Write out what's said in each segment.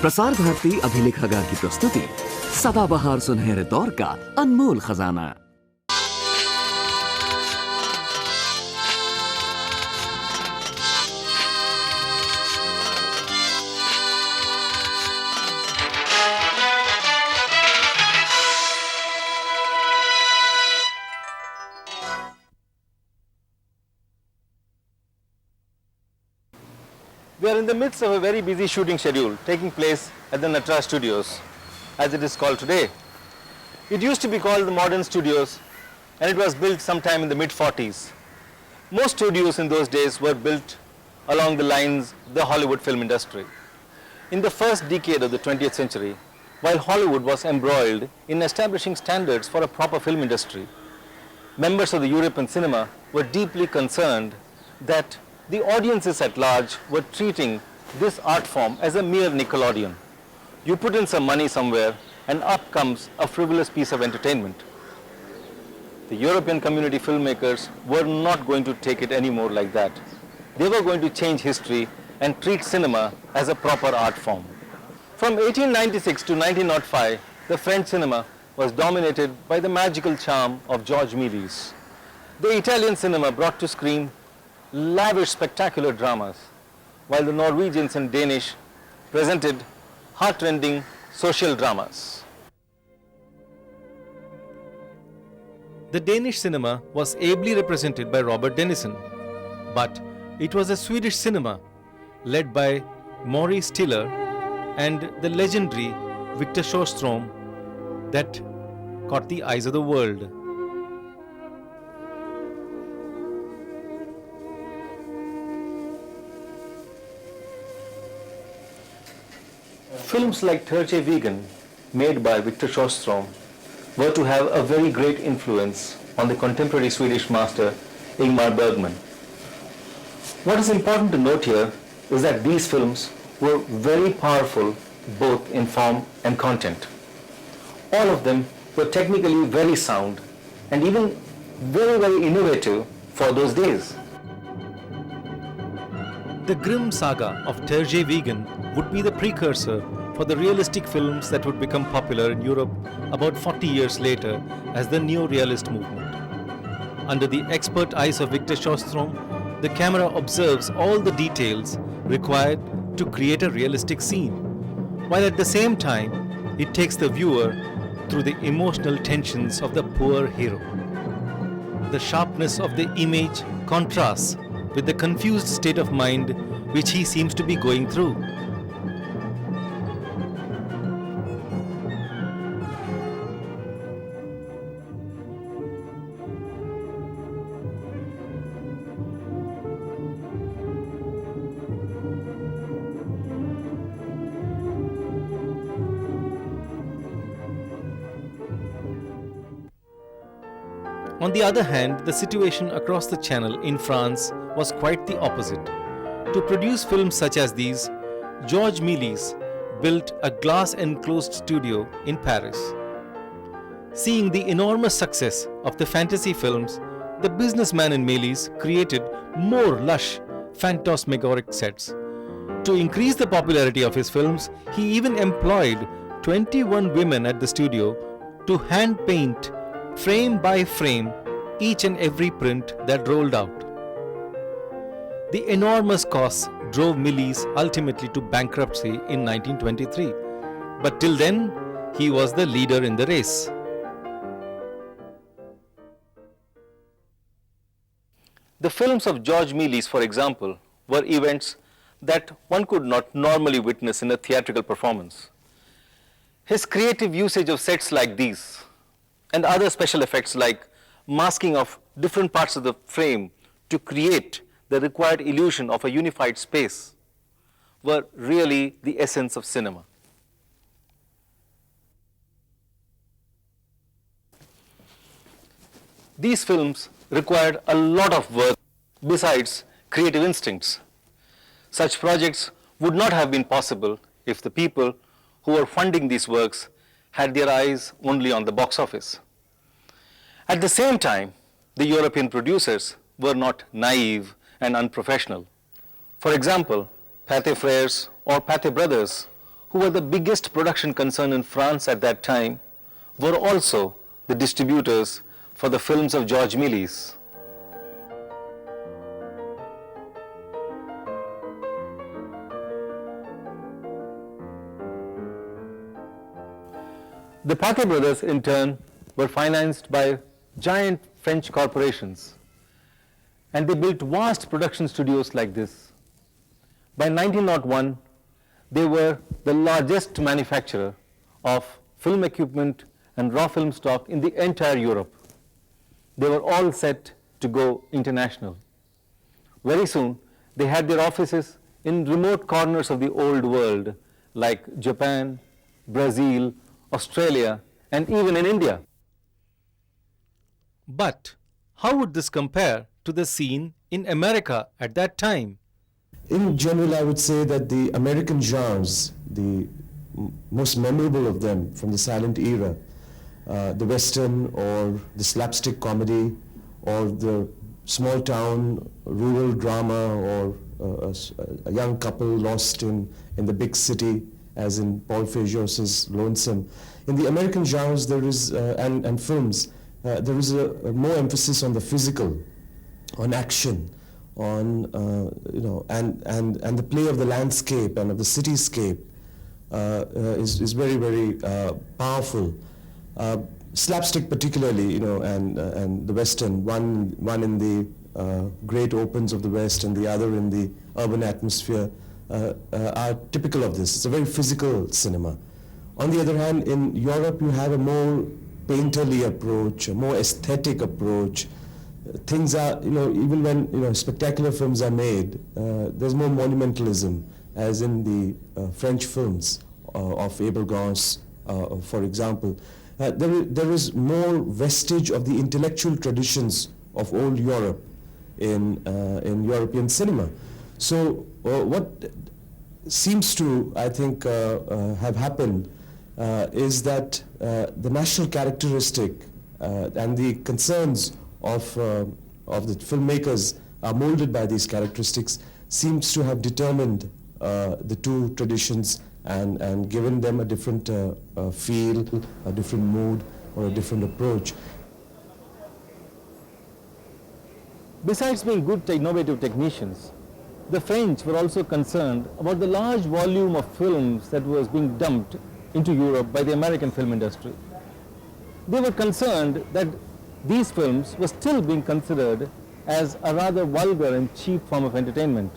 प्रसार भारती अभिलेखागार की प्रस्तुति सदाबहार सुनहरे दौर का अनमोल खजाना। We are in the midst of a very busy shooting schedule taking place at the Natra Studios, as it is called today. It used to be called the Modern Studios, and it was built sometime in the mid-40s. Most studios in those days were built along the lines of the Hollywood film industry. In the first decade of the 20th century, while Hollywood was embroiled in establishing standards for a proper film industry, members of the European cinema were deeply concerned that the audiences at large were treating this art form as a mere Nickelodeon. You put in some money somewhere and up comes a frivolous piece of entertainment. The European community filmmakers were not going to take it anymore like that. They were going to change history and treat cinema as a proper art form. From 1896 to 1905, the French cinema was dominated by the magical charm of Georges Méliès. The Italian cinema brought to screen lavish, spectacular dramas, while the Norwegians and Danish presented heart-rending social dramas. The Danish cinema was ably represented by Robert Dennison, but it was a Swedish cinema led by Maurice Stiller and the legendary Victor Sjöström that caught the eyes of the world. Films like Terje Vegan, made by Victor Sjöström, were to have a very great influence on the contemporary Swedish master Ingmar Bergman. What is important to note here is that these films were very powerful both in form and content. All of them were technically very sound and even very innovative for those days. The grim saga of Terje Vegan would be the precursor for the realistic films that would become popular in Europe about 40 years later as the neo-realist movement. Under the expert eyes of Victor Sjöström, the camera observes all the details required to create a realistic scene, while at the same time it takes the viewer through the emotional tensions of the poor hero. The sharpness of the image contrasts with the confused state of mind which he seems to be going through. On the other hand, the situation across the channel in France was quite the opposite. To produce films such as these, Georges Méliès built a glass-enclosed studio in Paris. Seeing the enormous success of the fantasy films, the businessman in Méliès created more lush, phantasmagoric sets. To increase the popularity of his films, he even employed 21 women at the studio to hand paint frame by frame each and every print that rolled out. The enormous costs drove Méliès ultimately to bankruptcy in 1923, but till then he was the leader in the race. The films of Georges Méliès, for example, were events that one could not normally witness in a theatrical performance. His creative usage of sets like these and other special effects like masking of different parts of the frame to create the required illusion of a unified space were really the essence of cinema. These films required a lot of work besides creative instincts. Such projects would not have been possible if the people who were funding these works had their eyes only on the box office. At the same time, the European producers were not naive and unprofessional. For example, Pathé Frères or Pathé Brothers, who were the biggest production concern in France at that time, were also the distributors for the films of George Méliès. The Paquet brothers, in turn, were financed by giant French corporations, and they built vast production studios like this. By 1901, they were the largest manufacturer of film equipment and raw film stock in the entire Europe. They were all set to go international. Very soon, they had their offices in remote corners of the old world, like Japan, Brazil, Australia, and even in India. But how would this compare to the scene in America at that time? In general, I would say that the American genres, the most memorable of them from the silent era, the Western or the slapstick comedy or the small town rural drama or a young couple lost in the big city, as in Paul Fajos's Lonesome. In the American genres there is, and films, there is a more emphasis on the physical, on action, on and the play of the landscape and of the cityscape is very, very powerful. Slapstick particularly, and the Western, one in the great opens of the West and the other in the urban atmosphere, are typical of this. It's a very physical cinema. On the other hand, in Europe you have a more painterly approach, a more aesthetic approach. Things are, even when spectacular films are made, there's more monumentalism, as in the French films of Abel Gance, for example. There is more vestige of the intellectual traditions of old Europe in European cinema. So what seems to, I think, have happened is that the national characteristic and the concerns of the filmmakers are molded by these characteristics, seems to have determined the two traditions and given them a different feel, a different mood, or a different approach. Besides being good innovative technicians, the French were also concerned about the large volume of films that was being dumped into Europe by the American film industry. They were concerned that these films were still being considered as a rather vulgar and cheap form of entertainment,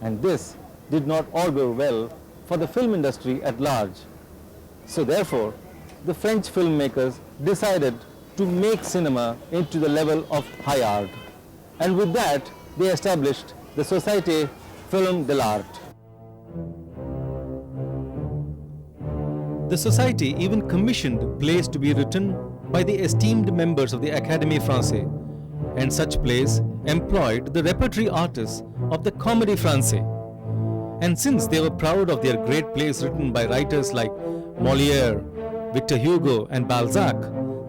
and this did not augur well for the film industry at large. So therefore, the French filmmakers decided to make cinema into the level of high art, and with that they established the Société Film de l'Art. The society even commissioned plays to be written by the esteemed members of the Académie Française, and such plays employed the repertory artists of the Comédie Française. And since they were proud of their great plays written by writers like Molière, Victor Hugo and Balzac,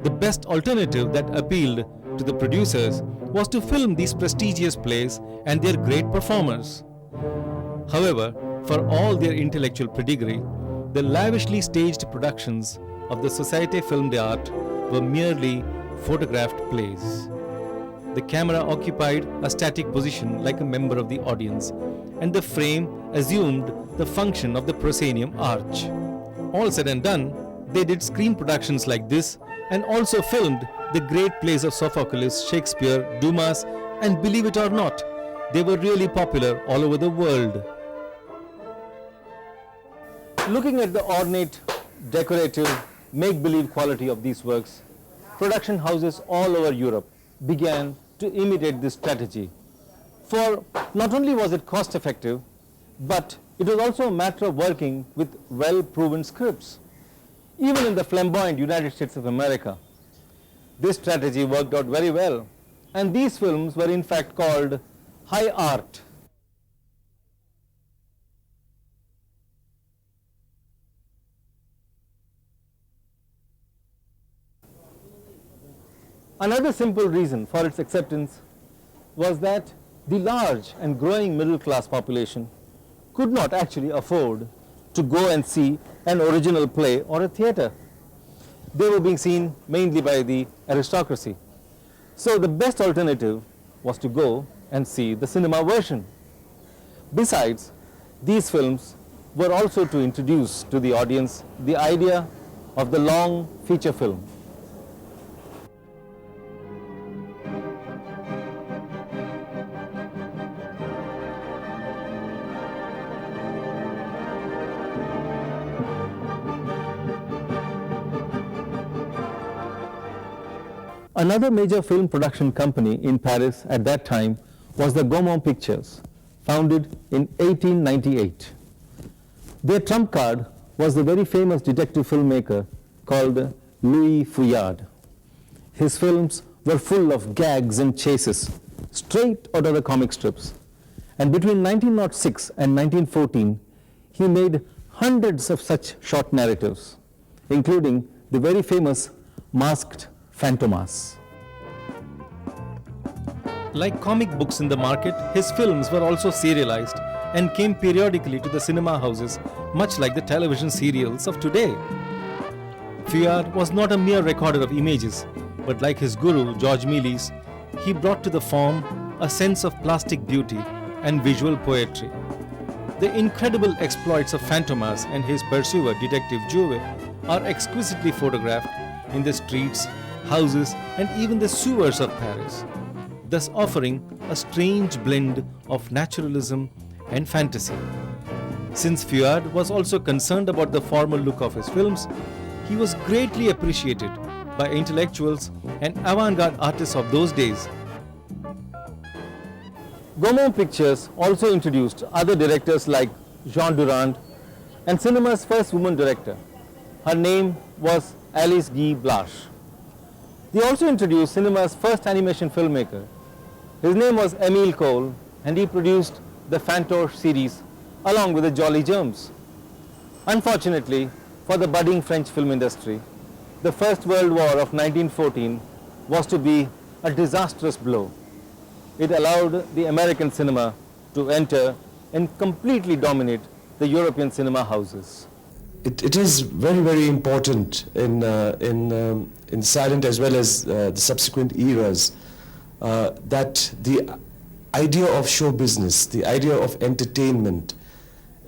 the best alternative that appealed to the producers was to film these prestigious plays and their great performers. However, for all their intellectual pedigree, the lavishly staged productions of the Société Film d'Art were merely photographed plays. The camera occupied a static position like a member of the audience, and the frame assumed the function of the proscenium arch. All said and done, they did screen productions like this and also filmed the great plays of Sophocles, Shakespeare, Dumas, and believe it or not, they were really popular all over the world. Looking at the ornate, decorative, make-believe quality of these works, production houses all over Europe began to imitate this strategy. For not only was it cost-effective, but it was also a matter of working with well-proven scripts. Even in the flamboyant United States of America, this strategy worked out very well, and these films were in fact called high art. Another simple reason for its acceptance was that the large and growing middle class population could not actually afford to go and see an original play or a theatre. They were being seen mainly by the aristocracy. So the best alternative was to go and see the cinema version. Besides, these films were also to introduce to the audience the idea of the long feature film. Another major film production company in Paris at that time was the Gaumont Pictures, founded in 1898. Their trump card was the very famous detective filmmaker called Louis Fouillade. His films were full of gags and chases, straight out of the comic strips. And between 1906 and 1914, he made hundreds of such short narratives, including the very famous Masked Fantomas. Like comic books in the market, his films were also serialized and came periodically to the cinema houses, much like the television serials of today. Fouillade was not a mere recorder of images, but like his guru, George Méliès, he brought to the form a sense of plastic beauty and visual poetry. The incredible exploits of Fantomas and his pursuer, Detective Jouvet, are exquisitely photographed in the streets, houses, and even the sewers of Paris, thus offering a strange blend of naturalism and fantasy. Since Fouillade was also concerned about the formal look of his films, he was greatly appreciated by intellectuals and avant-garde artists of those days. Gaumont Pictures also introduced other directors like Jean Durand and cinema's first woman director. Her name was Alice Guy Blache. They also introduced cinema's first animation filmmaker. His name was Émile Cole, and he produced the Fantoche series along with the Jolly Germs. Unfortunately for the budding French film industry, the First World War of 1914 was to be a disastrous blow. It allowed the American cinema to enter and completely dominate the European cinema houses. It is very, very important in silent as well as the subsequent eras that the idea of show business, the idea of entertainment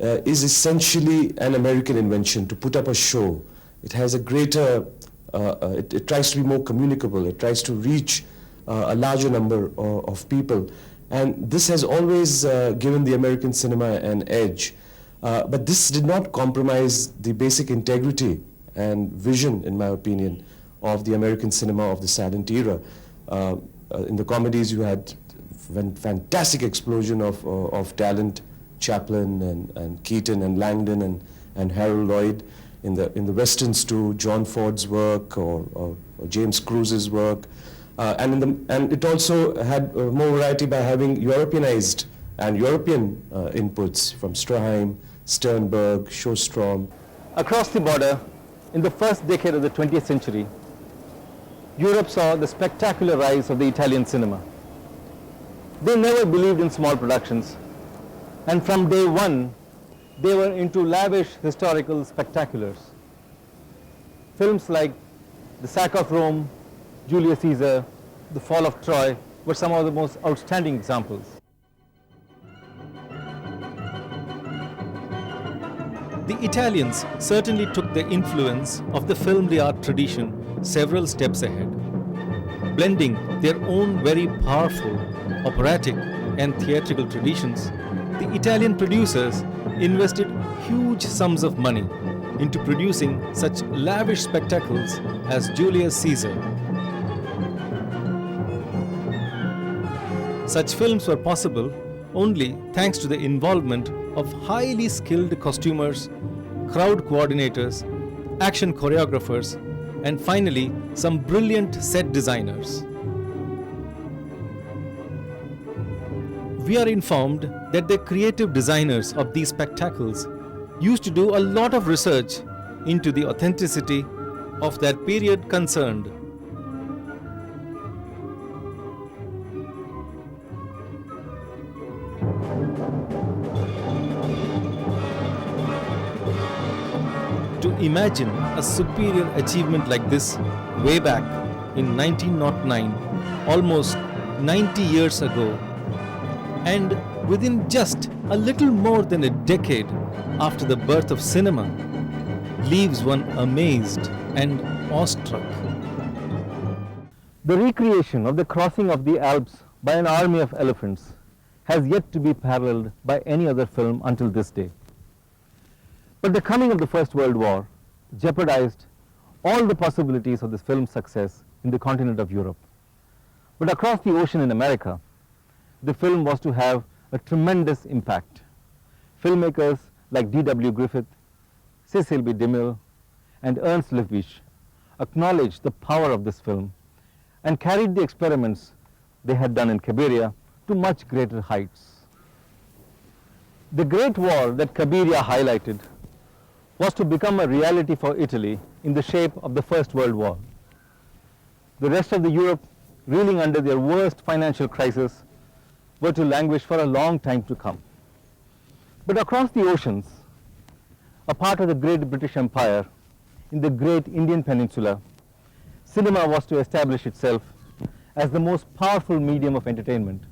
is essentially an American invention. To put up a show, it has a greater, it tries to be more communicable, it tries to reach a larger number of people, and this has always given the American cinema an edge. But this did not compromise the basic integrity and vision, in my opinion, of the American cinema of the silent era. In the comedies, you had fantastic explosion of talent, Chaplin and Keaton and Langdon and Harold Lloyd. In the westerns too, John Ford's work or James Cruise's work, and it also had more variety by having Europeanized and European inputs from Stroheim, Sternberg, Shostrom. Across the border, in the first decade of the 20th century, Europe saw the spectacular rise of the Italian cinema. They never believed in small productions, and from day one, they were into lavish historical spectaculars. Films like The Sack of Rome, Julius Caesar, The Fall of Troy were some of the most outstanding examples. The Italians certainly took the influence of the film d'art tradition several steps ahead, blending their own very powerful operatic and theatrical traditions. The Italian producers invested huge sums of money into producing such lavish spectacles as Julius Caesar. Such films were possible only thanks to the involvement of highly skilled costumers, crowd coordinators, action choreographers, and finally some brilliant set designers. We are informed that the creative designers of these spectacles used to do a lot of research into the authenticity of that period concerned. imagine a superior achievement like this way back in 1909, almost 90 years ago, and within just a little more than a decade after the birth of cinema, leaves one amazed and awestruck. The recreation of the crossing of the Alps by an army of elephants has yet to be paralleled by any other film until this day. But the coming of the First World War jeopardized all the possibilities of this film's success in the continent of Europe. But across the ocean in America, the film was to have a tremendous impact. Filmmakers like D.W. Griffith, Cecil B. DeMille, and Ernst Lubitsch acknowledged the power of this film and carried the experiments they had done in Cabiria to much greater heights. The Great War that Cabiria highlighted was to become a reality for Italy in the shape of the First World War. The rest of the Europe, reeling under their worst financial crisis, were to languish for a long time to come. But across the oceans, a part of the great British Empire, in the great Indian Peninsula, cinema was to establish itself as the most powerful medium of entertainment.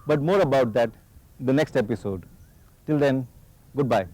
But more about that in the next episode. Till then, goodbye.